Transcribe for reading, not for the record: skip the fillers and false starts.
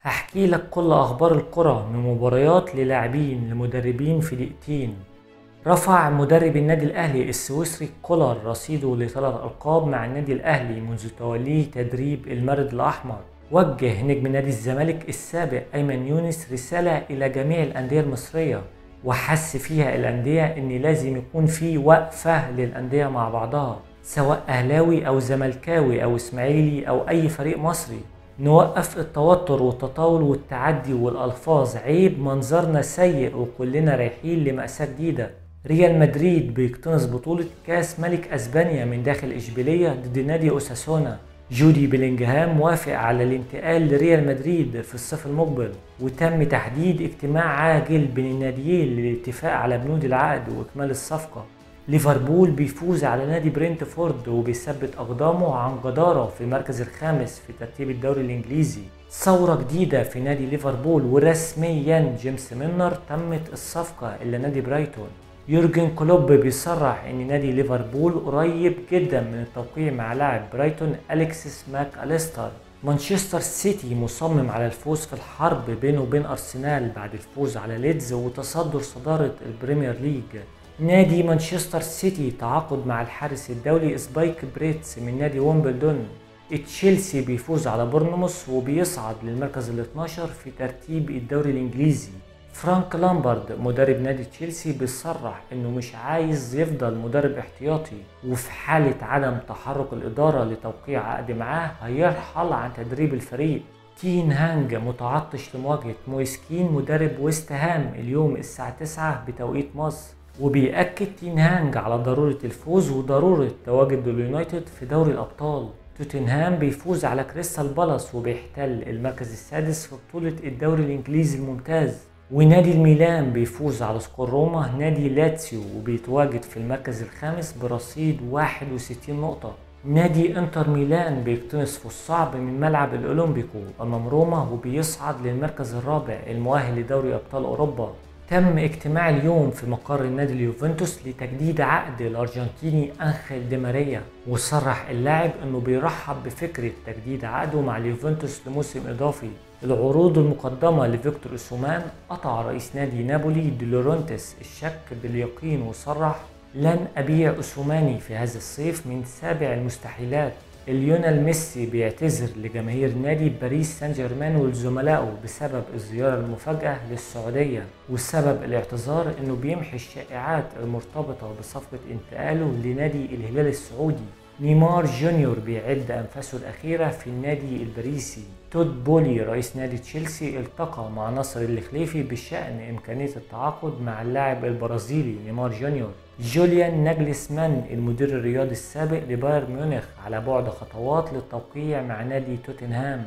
هحكي لك كل أخبار الكرة من مباريات للاعبين لمدربين في دقيقتين. رفع مدرب النادي الأهلي السويسري كولر رصيده لثلاث ألقاب مع النادي الأهلي منذ توليه تدريب المارد الأحمر. وجه نجم نادي الزمالك السابق أيمن يونس رسالة إلى جميع الأندية المصرية، وحث فيها الأندية إن لازم يكون في وقفة للأندية مع بعضها، سواء أهلاوي أو زملكاوي أو إسماعيلي أو أي فريق مصري. نوقف التوتر والتطاول والتعدي والألفاظ، عيب، منظرنا سيء وكلنا رايحين لمأساة جديدة. ريال مدريد بيقتنص بطولة كاس ملك أسبانيا من داخل إشبيلية ضد نادي أوساسونا. جودي بيلينجهام موافق على الانتقال لريال مدريد في الصيف المقبل، وتم تحديد اجتماع عاجل بين الناديين للاتفاق على بنود العقد وإكمال الصفقة. ليفربول بيفوز على نادي برينتفورد وبيثبت أقدامه عن جدارة في المركز الخامس في ترتيب الدوري الإنجليزي. ثورة جديدة في نادي ليفربول، ورسميا جيمس ميلنر تمت الصفقة إلى نادي برايتون. يورجن كلوب بيصرح ان نادي ليفربول قريب جدا من التوقيع مع لاعب برايتون أليكسيس ماك أليستر. مانشستر سيتي مصمم على الفوز في الحرب بينه وبين أرسنال بعد الفوز على ليدز وتصدر صدارة البريمير ليج. نادي مانشستر سيتي تعاقد مع الحارس الدولي سبايك بريتس من نادي ويمبلدون. تشيلسي بيفوز على بورنموث وبيصعد للمركز ال 12 في ترتيب الدوري الإنجليزي. فرانك لامبارد مدرب نادي تشيلسي بيصرح انه مش عايز يفضل مدرب احتياطي، وفي حالة عدم تحرك الادارة لتوقيع عقد معاه هيرحل عن تدريب الفريق. تين هانج متعطش لمواجهة مويسكين مدرب ويست هام اليوم الساعة 9 بتوقيت مصر، وبيأكد تين هانج على ضرورة الفوز وضرورة تواجد اليونايتد في دوري الأبطال. توتنهام بيفوز على كريستال بالاس وبيحتل المركز السادس في بطولة الدوري الإنجليزي الممتاز. ونادي الميلان بيفوز على سكور روما نادي لاتسيو وبيتواجد في المركز الخامس برصيد 61 نقطة. نادي انتر ميلان بيقتنص في الصعب من ملعب الأولمبيكو أمام روما وبيصعد للمركز الرابع المؤهل لدوري أبطال أوروبا. تم اجتماع اليوم في مقر النادي اليوفنتوس لتجديد عقد الأرجنتيني أنخيل دي ماريا، وصرح اللاعب انه بيرحب بفكرة تجديد عقده مع اليوفنتوس لموسم إضافي. العروض المقدمة لفيكتور أوسومان قطع رئيس نادي نابولي دي لورنتس الشك باليقين وصرح: لن أبيع أوسوماني في هذا الصيف من سابع المستحيلات. ليونيل ميسي بيعتذر لجماهير نادي باريس سان جيرمان ولزملائه بسبب الزيارة المفاجئة للسعودية، والسبب الاعتذار انه بيمحي الشائعات المرتبطة بصفقة انتقاله لنادي الهلال السعودي. نيمار جونيور بيعد أنفاسه الأخيرة في النادي الباريسي. تود بولي رئيس نادي تشيلسي التقى مع ناصر الخليفي بشأن إمكانية التعاقد مع اللاعب البرازيلي نيمار جونيور. جوليان ناجلسمان المدير الرياضي السابق لبايرن ميونخ على بعد خطوات للتوقيع مع نادي توتنهام.